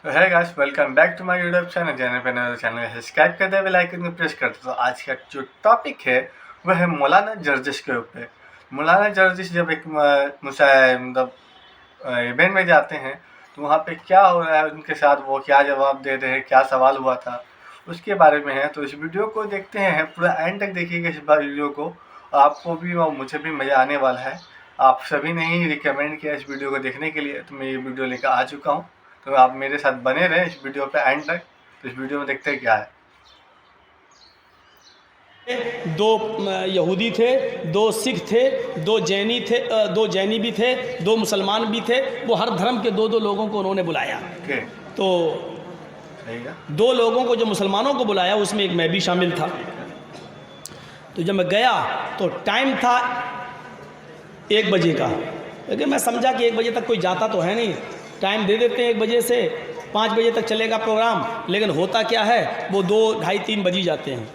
है guys, welcome back to my YouTube channel. Channel subscribe कर दे, बेल आइकन को प्रेस कर दे। तो आज का जो टॉपिक है वह है मौलाना जर्जिश के ऊपर। मौलाना जर्जिश जब एक मतलब इवेंट में जाते हैं तो वहाँ पे क्या हो रहा है उनके साथ, वो क्या जवाब दे रहे हैं, क्या सवाल हुआ था, उसके बारे में है। तो इस वीडियो को देखते हैं, पूरा एंड तक देखिएगा इस बार वीडियो को। आपको भी और मुझे भी मज़ा आने वाला है। आप सभी ने ही रिकमेंड किया इस वीडियो को देखने के लिए, तो मैं ये वीडियो लेकर आ चुका हूँ। तो आप मेरे साथ बने रहें इस वीडियो पे एंड तक। तो इस वीडियो में देखते हैं क्या है। दो यहूदी थे, दो सिख थे, दो जैनी थे, दो जैनी भी थे, दो मुसलमान भी थे। वो हर धर्म के दो दो लोगों को उन्होंने बुलाया। तो दो लोगों को, जो मुसलमानों को बुलाया, उसमें एक मैं भी शामिल था। तो जब मैं गया तो टाइम था 1 बजे का, लेकिन मैं समझा कि 1 बजे तक कोई जाता तो है नहीं, टाइम दे देते हैं 1 बजे से 5 बजे तक चलेगा प्रोग्राम। लेकिन होता क्या है, वो 2, ढाई, 3 बज ही जाते हैं।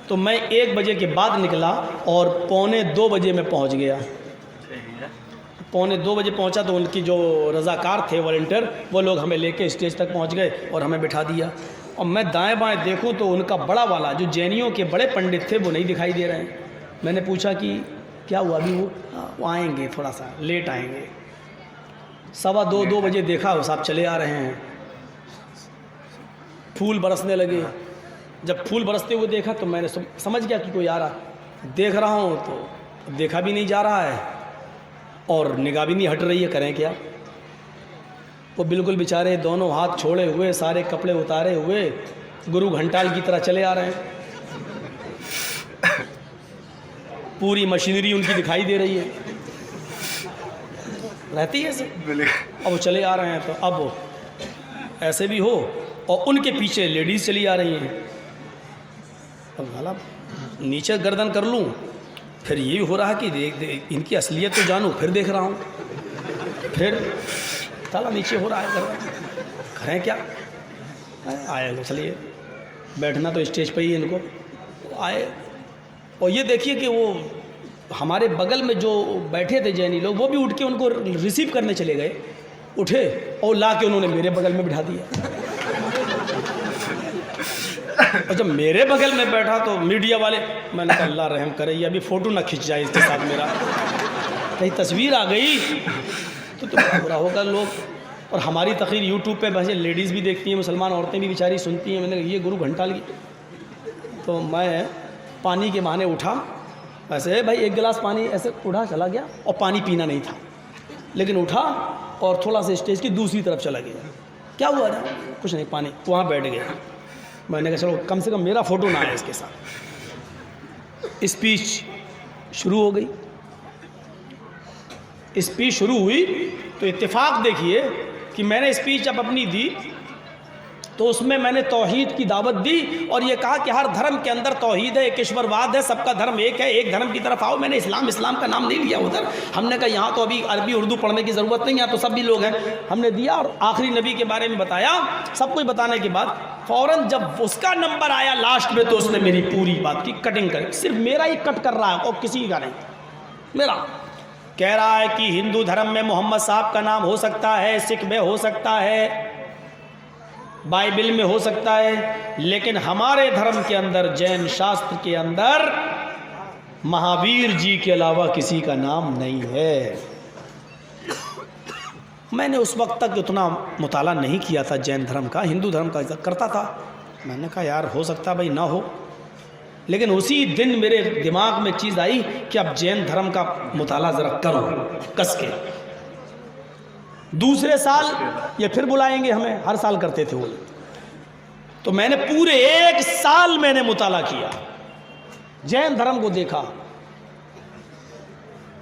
तो मैं 1 बजे के बाद निकला और 1:45 बजे मैं पहुंच गया। 1:45 बजे पहुंचा तो उनकी जो रज़ाकार थे, वॉलंटियर, वो लोग हमें लेके स्टेज तक पहुंच गए और हमें बिठा दिया। और मैं दाएं बाएं देखूं तो उनका बड़ा वाला, जो जैनियों के बड़े पंडित थे, वो नहीं दिखाई दे रहे हैं। मैंने पूछा कि क्या हुआ, अभी वो आएंगे, थोड़ा सा लेट आएंगे। 2:15 बजे देखा, वो साहब चले आ रहे हैं। फूल बरसने लगे। जब फूल बरसते हुए देखा तो मैंने समझ गया कि कोई आ रहा। देख रहा हूँ तो देखा भी नहीं जा रहा है और निगाह भी नहीं हट रही है, करें क्या। वो बिल्कुल बेचारे दोनों हाथ छोड़े हुए, सारे कपड़े उतारे हुए, गुरु घंटाल की तरह चले आ रहे हैं। पूरी मशीनरी उनकी दिखाई दे रही है, रहती है ऐसे। अब वो चले आ रहे हैं तो अब ऐसे भी हो, और उनके पीछे लेडीज़ चली आ रही हैं। अब भला नीचे गर्दन कर लूँ, फिर ये भी हो रहा है कि देख इनकी असलियत तो जानूँ, फिर देख रहा हूँ, फिर ताला नीचे हो रहा है गर्दन, करें क्या। आए तो चलिए, बैठना तो स्टेज पे ही इनको आए। और ये देखिए कि वो हमारे बगल में जो बैठे थे जैनी लोग, वो भी उठ के उनको रिसीव करने चले गए। उठे और ला के उन्होंने मेरे बगल में बिठा दिया। और जब मेरे बगल में बैठा तो मीडिया वाले, मैंने कहा अल्लाह रहम करे, ये अभी फ़ोटो ना खिंच जाए इसके साथ मेरा, कहीं तस्वीर आ गई तो बुरा होगा लोग। और हमारी तकरीर यूट्यूब पे वैसे लेडीज़ भी देखती हैं, मुसलमान औरतें भी बेचारी सुनती हैं। मैंने ये गुरु घंटाल की। तो मैं पानी के बहाने उठा, ऐसे भाई 1 गिलास पानी ऐसे उठा चला गया, और पानी पीना नहीं था, लेकिन उठा और थोड़ा सा स्टेज की दूसरी तरफ चला गया। क्या हुआ था, कुछ नहीं, पानी, वहाँ बैठ गया। मैंने कहा चलो कम से कम मेरा फ़ोटो ना आए इसके साथ। स्पीच शुरू हो गई। स्पीच शुरू हुई तो इत्तेफाक देखिए कि मैंने स्पीच जब अपनी दी तो उसमें मैंने तौहीद की दावत दी और ये कहा कि हर धर्म के अंदर तौहीद है, एक ईश्वरवाद है, सबका धर्म एक है, एक धर्म की तरफ आओ। मैंने इस्लाम का नाम नहीं लिया उधर। हमने कहा यहाँ तो अभी अरबी उर्दू पढ़ने की ज़रूरत नहीं, यहाँ तो सब भी लोग हैं। हमने दिया और आखिरी नबी के बारे में बताया। सब कुछ बताने के बाद फ़ौरन जब उसका नंबर आया लास्ट में, तो उसने मेरी पूरी बात की कटिंग कर, सिर्फ मेरा ही कट कर रहा है और किसी का नहीं, मेरा। कह रहा है कि हिंदू धर्म में मोहम्मद साहब का नाम हो सकता है, सिख में हो सकता है, बाइबल में हो सकता है, लेकिन हमारे धर्म के अंदर, जैन शास्त्र के अंदर, महावीर जी के अलावा किसी का नाम नहीं है। मैंने उस वक्त तक उतना मुताला नहीं किया था जैन धर्म का, हिंदू धर्म का करता था। मैंने कहा यार हो सकता भाई ना हो, लेकिन उसी दिन मेरे दिमाग में चीज़ आई कि अब जैन धर्म का मुताला ज़रा करो कस के। दूसरे साल ये फिर बुलाएंगे हमें, हर साल करते थे वो। तो मैंने पूरे 1 साल मैंने मुताला किया, जैन धर्म को देखा।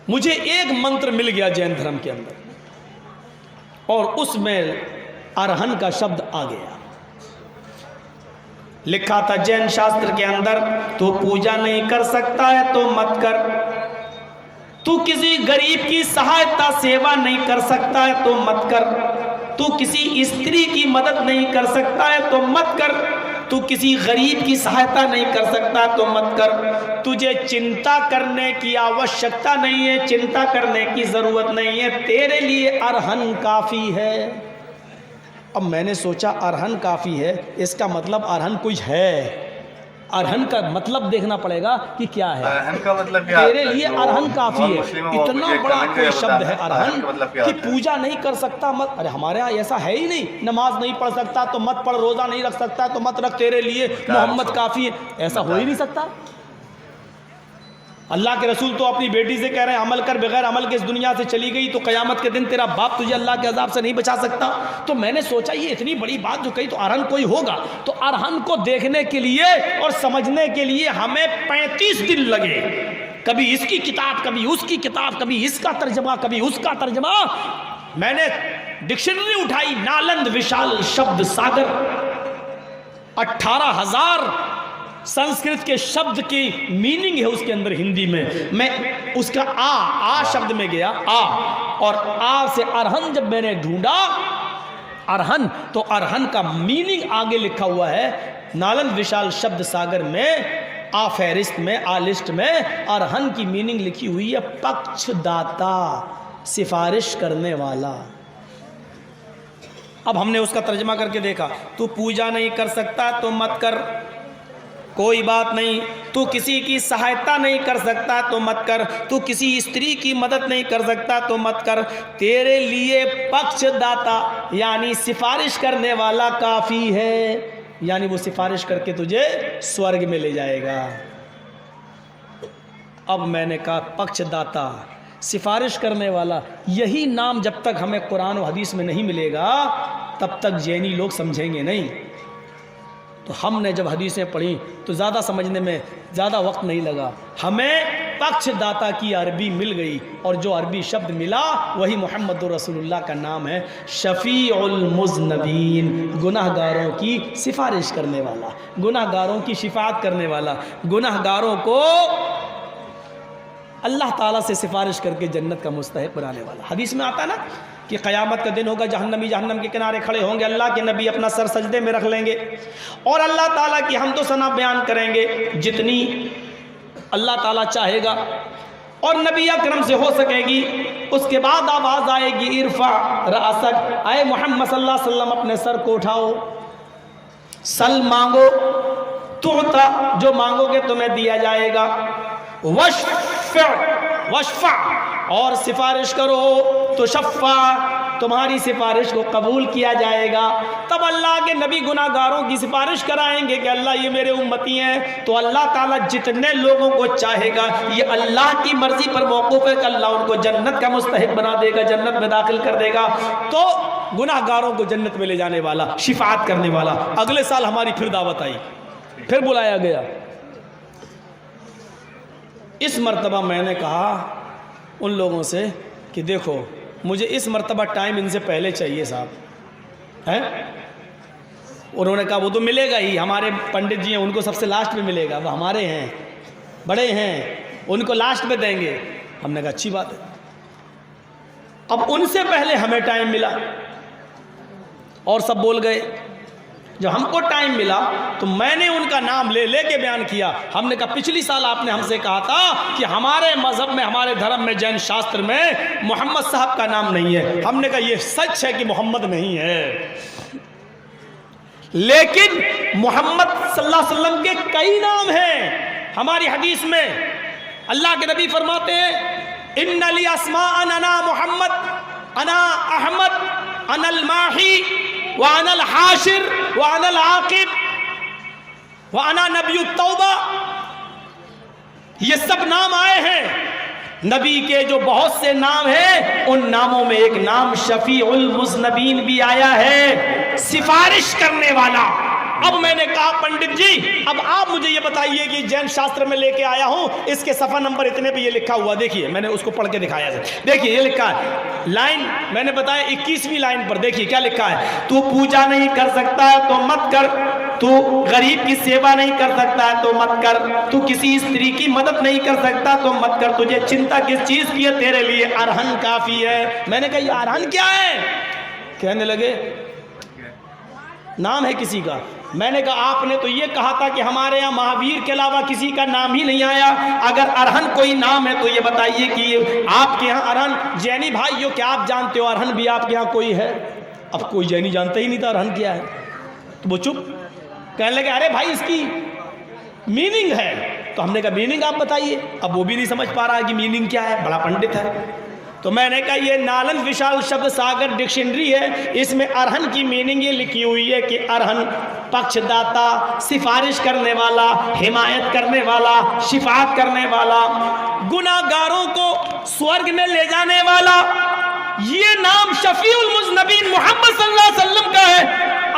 मुझे एक मंत्र मिल गया जैन धर्म के अंदर, और उसमें अरहन का शब्द आ गया। लिखा था जैन शास्त्र के अंदर, तो पूजा नहीं कर सकता है तो मत कर, तू किसी गरीब की सहायता सेवा नहीं कर सकता है तो मत कर, तू किसी स्त्री की मदद नहीं कर सकता है तो मत कर, तू किसी गरीब की सहायता नहीं कर सकता तो मत कर, तुझे चिंता करने की आवश्यकता नहीं है, चिंता करने की ज़रूरत नहीं है, तेरे लिए अरहन काफ़ी है। अब मैंने सोचा अरहन काफ़ी है, इसका मतलब अरहन कुछ है। अरहन का मतलब देखना पड़ेगा कि क्या है। अरहन का मतलब क्या तेरे है? लिए जो अरहन काफ़ी है, मुस्लिम है वो इतना मुझे बड़ा कमेंट कोई करके शब्द है बताना, अरहन का मतलब क्या कि होता है? पूजा नहीं कर सकता मत। अरे हमारे यहाँ ऐसा है ही नहीं, नमाज नहीं पढ़ सकता तो मत पढ़, रोज़ा नहीं रख सकता तो मत रख, तेरे लिए मोहम्मद काफ़ी है, ऐसा हो ही नहीं सकता। अल्लाह के रसूल तो अपनी बेटी से कह रहे हैं अमल कर, बगैर अमल के इस दुनिया से चली गई तो क़यामत के दिन तेरा बाप तुझे अल्लाह के अज़ाब से नहीं बचा सकता। तो मैंने सोचा ये इतनी बड़ी बात जो कही तो अरहन कोई होगा। तो अरहन को देखने के लिए और समझने के लिए हमें 35 दिन लगे, कभी इसकी किताब, कभी उसकी किताब, कभी इसका तर्जमा, कभी उसका तर्जमा। मैंने डिक्शनरी उठाई, नालंद विशाल शब्द सागर, 18,000 संस्कृत के शब्द की मीनिंग है उसके अंदर हिंदी में। मैं उसका आ शब्द में गया, आ, और आ से अरहन जब मैंने ढूंढा अरहन, तो अरहन का मीनिंग आगे लिखा हुआ है नालंद विशाल शब्द सागर में, आ फहरिस्त में, आ लिस्ट में अरहन की मीनिंग लिखी हुई है पक्षदाता, सिफारिश करने वाला। अब हमने उसका तर्जमा करके देखा, तू पूजा नहीं कर सकता तो मत कर, कोई बात नहीं। तू किसी की सहायता नहीं कर सकता तो मत कर, तू किसी स्त्री की मदद नहीं कर सकता तो मत कर, तेरे लिए पक्षदाता यानी सिफारिश करने वाला काफ़ी है, यानी वो सिफारिश करके तुझे स्वर्ग में ले जाएगा। अब मैंने कहा पक्षदाता, सिफारिश करने वाला, यही नाम जब तक हमें कुरान और हदीस में नहीं मिलेगा तब तक जैनी लोग समझेंगे नहीं। तो हमने जब हदीसें पढ़ी तो ज़्यादा समझने में ज़्यादा वक्त नहीं लगा, हमें पक्षदाता की अरबी मिल गई, और जो अरबी शब्द मिला वही मोहम्मद रसूलुल्लाह का नाम है, शफ़ीउल मुज़नबीन, गुनाहगारों की सिफारिश करने वाला, गुनाहगारों की शिफात करने वाला, गुनाहगारों को अल्लाह ताला से सिफारिश करके जन्नत का मुस्तहिक बनाने वाला। हदीस में आता है ना कि क़यामत का दिन होगा, जहन्नमी जहन्नम के किनारे खड़े होंगे, अल्लाह के नबी अपना सर सजदे में रख लेंगे और अल्लाह ताला की हमदो सना बयान करेंगे जितनी अल्लाह ताला चाहेगा और नबी अकरम से हो सकेगी। उसके बाद आवाज़ आएगी, इरफा रअसक, आए मोहम्मद सल्लल्लाहु अलैहि वसल्लम अपने सर को उठाओ, सल मांगो तुअता, जो मांगोगे तुम्हें दिया जाएगा, वशफा, और सिफारिश करो तो शफ़ा, तुम्हारी सिफारिश को कबूल किया जाएगा। तब अल्लाह के नबी गुनाहगारों की सिफारिश कराएंगे कि अल्लाह ये मेरे उम्मती हैं, तो अल्लाह ताला जितने लोगों को चाहेगा, ये अल्लाह की मर्जी पर मौकूफ़ है कि अल्लाह उनको जन्नत का मुस्तहिक बना देगा, जन्नत में दाखिल कर देगा। तो गुनाहगारों को जन्नत में ले जाने वाला, शिफात करने वाला। अगले साल हमारी फिर दावत आई, फिर बुलाया गया। इस मर्तबा मैंने कहा उन लोगों से कि देखो मुझे इस मर्तबा टाइम इनसे पहले चाहिए साहब, हैं? उन्होंने कहा वो तो मिलेगा ही, हमारे पंडित जी हैं उनको सबसे लास्ट में मिलेगा, वो हमारे हैं, बड़े हैं, उनको लास्ट में देंगे। हमने कहा अच्छी बात है। अब उनसे पहले हमें टाइम मिला और सब बोल गए। जब हमको टाइम मिला तो मैंने उनका नाम ले के बयान किया। हमने कहा पिछली साल आपने हमसे कहा था कि हमारे मज़हब में, हमारे धर्म में, जैन शास्त्र में मोहम्मद साहब का नाम नहीं है। हमने कहा ये सच है कि मोहम्मद नहीं है, लेकिन मोहम्मद सल्लल्लाहु अलैहि वसल्लम के कई नाम हैं। हमारी हदीस में अल्लाह के नबी फरमाते हैं, इन्ना ली अस्माअन अना मोहम्मद, अना अहमद, अनल माही व अनल हाशिर व अनल आकिब व अना नबी तौबा। ये सब नाम आए हैं। नबी के जो बहुत से नाम हैं, उन नामों में एक नाम शफीउल मुज़नबीन भी आया है, सिफारिश करने वाला। अब मैंने कहा पंडित जी अब आप मुझे ये बताइए कि जैन शास्त्र में लेके आया हूँ, इसके सफ़ा नंबर इतने पे ये लिखा हुआ, देखिए मैंने उसको पढ़ के दिखाया है, देखिए ये लिखा है, लाइन मैंने बताया 21वीं लाइन पर देखिए क्या लिखा है, तू पूजा नहीं कर सकता तो मत कर, तू गरीब की सेवा नहीं कर सकता तो मत कर, तू किसी स्त्री की मदद नहीं कर सकता तो मत कर, तुझे चिंता किस चीज़ की है, तेरे लिए अरहन काफ़ी है। मैंने कहा ये अरहन क्या है? कहने लगे नाम है किसी का। मैंने कहा आपने तो ये कहा था कि हमारे यहाँ महावीर के अलावा किसी का नाम ही नहीं आया, अगर अरहन कोई नाम है तो ये बताइए कि आपके यहाँ अरहन, जैनी भाइयों क्या आप जानते हो अरहन भी आपके यहाँ कोई है? अब कोई जैनी जानता ही नहीं था अरहन क्या है, तो वो चुप। कहने लगे अरे भाई इसकी मीनिंग है। तो हमने कहा मीनिंग आप बताइए। अब वो भी नहीं समझ पा रहा है कि मीनिंग क्या है, बड़ा पंडित है। तो मैंने कहा ये नालंद विशाल शब्द सागर डिक्शनरी है, इसमें अरहन की मीनिंग ये लिखी हुई है कि अरहन पक्षदाता, सिफारिश करने वाला, हिमायत करने वाला, शिफात करने वाला, गुनाहगारों को स्वर्ग में ले जाने वाला। ये नाम शफीउल मुज़नबीन मोहम्मद सल्लल्लाहु अलैहि वसल्लम का है।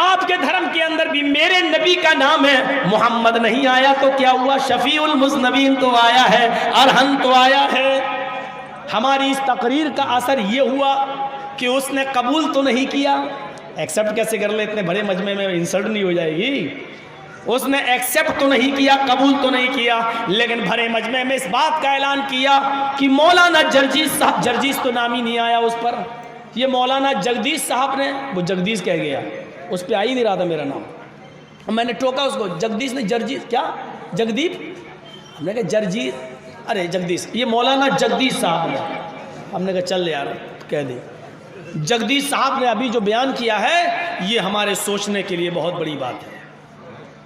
आपके धर्म के अंदर भी मेरे नबी का नाम है, मोहम्मद नहीं आया तो क्या हुआ, शफीउल मुज़नबीन तो आया है, अरहन तो आया है। हमारी इस तकरीर का असर ये हुआ कि उसने कबूल तो नहीं किया। एक्सेप्ट कैसे कर ले, इतने बड़े मजमे में इंसल्ट नहीं हो जाएगी। उसने एक्सेप्ट तो नहीं किया, कबूल तो नहीं किया, लेकिन भरे मजमे में इस बात का ऐलान किया कि मौलाना जर्जीस साहब, जर्जीस तो नाम ही नहीं आया उस पर, ये मौलाना जगदीश साहब ने, वो जगदीश कह गया, उस पर आ ही नहीं रहा था मेरा नाम। मैंने टोका उसको, जगदीश ने जर्जीस क्या, जगदीप, हमने कहा जर्जीस, अरे जगदीश, ये मौलाना जगदीश साहब ने। हमने कहा चल यार कह दे। जगदीश साहब ने अभी जो बयान किया है ये हमारे सोचने के लिए बहुत बड़ी बात है।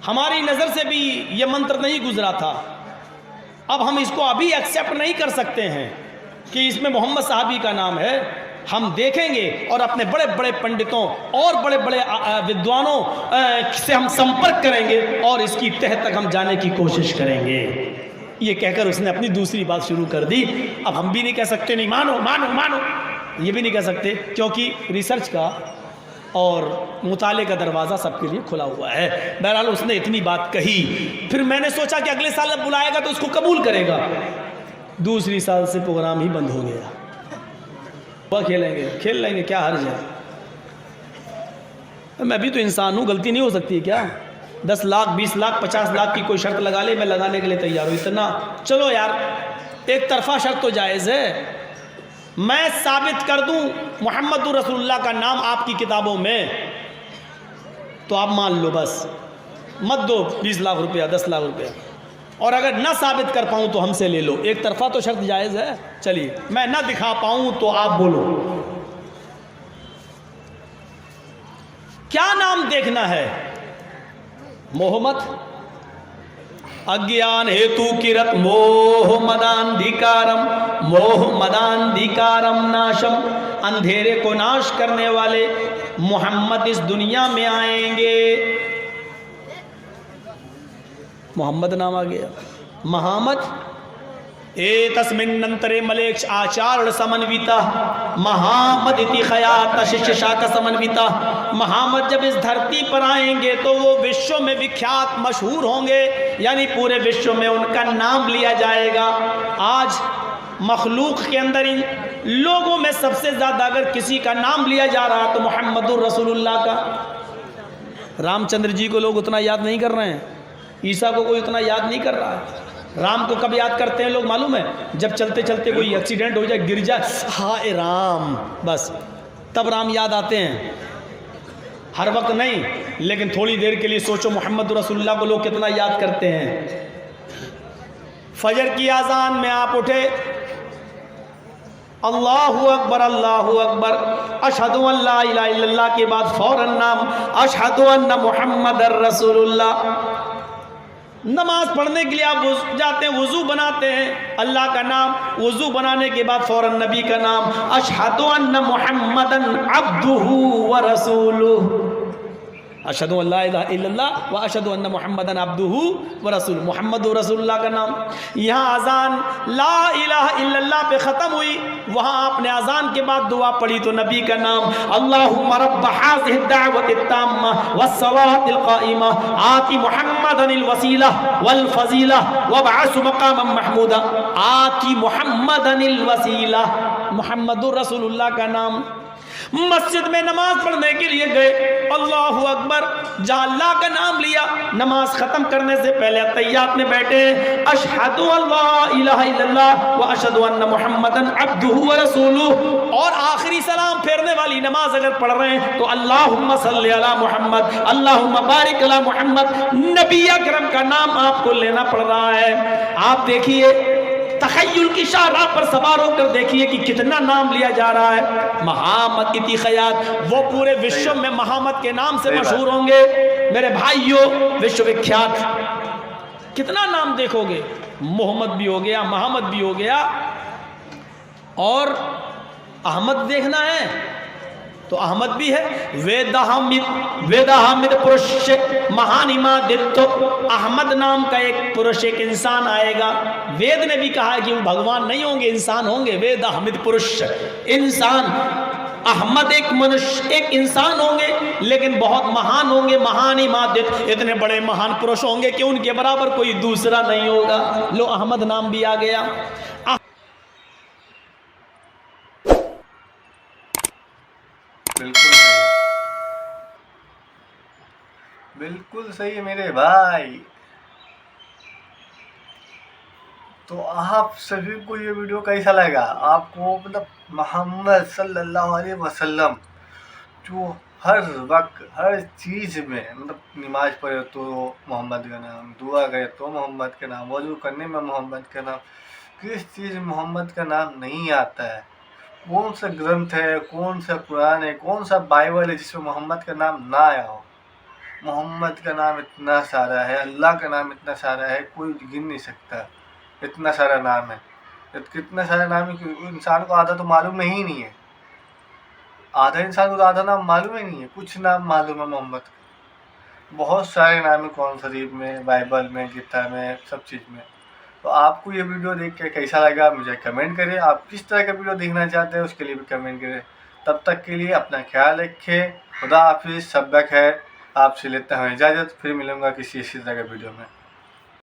हमारी नज़र से भी ये मंत्र नहीं गुजरा था। अब हम इसको अभी एक्सेप्ट नहीं कर सकते हैं कि इसमें मोहम्मद साहबी का नाम है। हम देखेंगे और अपने बड़े बड़े पंडितों और बड़े बड़े विद्वानों से हम संपर्क करेंगे और इसकी तह तक हम जाने की कोशिश करेंगे। ये कहकर उसने अपनी दूसरी बात शुरू कर दी। अब हम भी नहीं कह सकते नहीं मानो मानो मानो, ये भी नहीं कह सकते, क्योंकि रिसर्च का और मुताले का दरवाज़ा सबके लिए खुला हुआ है। बहरहाल उसने इतनी बात कही, फिर मैंने सोचा कि अगले साल जब बुलाएगा तो उसको कबूल करेगा। दूसरी साल से प्रोग्राम ही बंद हो गया। वह खेलेंगे, खेल लेंगे, क्या हर्ज है। मैं भी तो इंसान हूँ, गलती नहीं हो सकती क्या। 10 लाख 20 लाख 50 लाख की कोई शर्त लगा ले, मैं लगाने के लिए तैयार हूँ। इतना चलो यार, एक तरफा शर्त तो जायज़ है। मैं साबित कर दूं मोहम्मद रसूलुल्लाह का नाम आपकी किताबों में, तो आप मान लो, बस मत दो 20 लाख रुपया 10 लाख रुपया, और अगर ना साबित कर पाऊं तो हमसे ले लो। एक तरफा तो शर्त जायज़ है। चलिए, मैं ना दिखा पाऊं तो आप बोलो क्या नाम देखना है। मोहम्मद अज्ञान हेतु किरत मोह मदांधिकारम, मोह मदांधिकारम नाशम, अंधेरे को नाश करने वाले मोहम्मद इस दुनिया में आएंगे। मोहम्मद नाम आ गया। महामद ए तस्मिन्नंतरे मलेक्ष आचार्य समन्विता, महामद इति खयात शिष्य शाखा समन्विता। महामद जब इस धरती पर आएंगे तो वो विश्व में विख्यात मशहूर होंगे, यानी पूरे विश्व में उनका नाम लिया जाएगा। आज मखलूक के अंदर इन लोगों में सबसे ज़्यादा अगर किसी का नाम लिया जा रहा तो मोहम्मदुर रसूलुल्लाह का। रामचंद्र जी को लोग उतना याद नहीं कर रहे हैं, ईसा को कोई उतना याद नहीं कर रहा है। राम को कब याद करते हैं लोग मालूम है? जब चलते चलते कोई एक्सीडेंट हो जाए, गिर जाए, हाय राम, बस तब राम याद आते हैं। हर वक्त नहीं, लेकिन थोड़ी देर के लिए सोचो मोहम्मद रसूलुल्लाह को लोग कितना याद करते हैं। फजर की आज़ान में आप उठे, अल्लाहु अकबर अल्लाहु अकबर, अशहदु अल्ला इलाहा इल्लल्लाह के बाद फौरन नाम अशहदु अन्ना मुहम्मदर रसूलुल्लाह। नमाज पढ़ने के लिए आप जाते हैं, वज़ू बनाते हैं, अल्लाह का नाम, वज़ू बनाने के बाद फ़ौरन नबी का नाम, अशहदु अन्ना मुहम्मदन अब्दुहु व रसूलुहु, अशहदु अल्ला इलाहा इल्लल्लाह व अशहदु अन्ना मुहम्मदन अब्दुहु व रसूलुहु, मोहम्मद रसूलुल्लाह का नाम। यहाँ अज़ान ला इलाहा इल्लल्लाह पे ख़त्म हुई, वहाँ आपने अज़ान के बाद दुआ पढ़ी तो नबी का नाम, अल्लाहुम्मा रब्ब हाज़िहि दावति ताम्मा वस्सलातिल क़ाइमा आति मुहम्मदनिल वसीला वल फ़ज़ीला वबअसहु मक़ामम महमूदा, आति मुहम्मदनिल वसीला, मोहम्मदुर रसूलुल्लाह का नाम। मस्जिद में नमाज पढ़ने के लिए गए, अल्लाहु अकबर, जहाँ अल्लाह का नाम लिया, नमाज ख़त्म करने से पहले तैयात में बैठे, अशहदु अल्ला इलाहा इल्लल्लाह व अशहदु अन्ना मुहम्मदन अब्दुहु व रसूलुहु, और आखिरी सलाम फेरने वाली नमाज अगर पढ़ रहे हैं तो अल्लाहुम्मा सल्ली अला मुहम्मद, अल्लाहुम्मा बारिक अला मुहम्मद, नबी अकरम का नाम आपको लेना पड़ रहा है। आप देखिए तखय्युल की शाहराह पर सवार होकर देखिए कि कितना नाम लिया जा रहा है। मोहम्मद इति खयात, वो पूरे विश्व में मोहम्मद के नाम से मशहूर होंगे मेरे भाइयों, विश्वविख्यात। कितना नाम देखोगे, मोहम्मद भी हो गया, मोहम्मद भी हो गया, और अहमद देखना है तो अहमद भी है। वेदाहमिद पुरुष महानिमादित्य, अहमद नाम का एक पुरुष, एक इंसान आएगा। वेद ने भी कहा है कि वो भगवान नहीं होंगे, इंसान होंगे। वेदाहमिद पुरुष, इंसान। अहमद एक मनुष्य, एक इंसान होंगे, लेकिन बहुत महान होंगे। महानिमादित्य, इतने बड़े महान पुरुष होंगे कि उनके बराबर कोई दूसरा नहीं होगा। लो, अहमद नाम भी आ गया। बिल्कुल सही है, बिल्कुल सही है मेरे भाई। तो आप सभी को ये वीडियो कैसा लगा? आपको मतलब मोहम्मद सल्लल्लाहु अलैहि वसल्लम जो हर वक्त हर चीज़ में, मतलब नमाज पढ़े तो मोहम्मद का नाम, दुआ करे तो मोहम्मद का नाम, वज़ू करने में मोहम्मद का नाम, किस चीज़ में मोहम्मद का नाम नहीं आता है? कौन सा ग्रंथ है, कौन सा कुरान है, कौन सा बाइबल है जिसमें मोहम्मद का नाम ना आया हो? मोहम्मद का नाम इतना सारा है, अल्लाह का नाम इतना सारा है, कोई गिन नहीं सकता, इतना सारा नाम है। कितना सारा नाम है कि इंसान को आधा तो मालूम ही नहीं है, आधा इंसान को तो आधा नाम मालूम ही नहीं है। कुछ नाम मालूम है मोहम्मद का, बहुत सारे नाम है कुरान शरीफ में, बाइबल में, गीता में, सब चीज़ में। तो आपको ये वीडियो देख के कैसा लगा मुझे कमेंट करें। आप किस तरह का वीडियो देखना चाहते हैं उसके लिए भी कमेंट करें। तब तक के लिए अपना ख्याल रखें। खुदा हाफिज़। सब खैर। आपसे लेता हूँ इजाज़त, फिर मिलूँगा किसी इसी तरह के वीडियो में।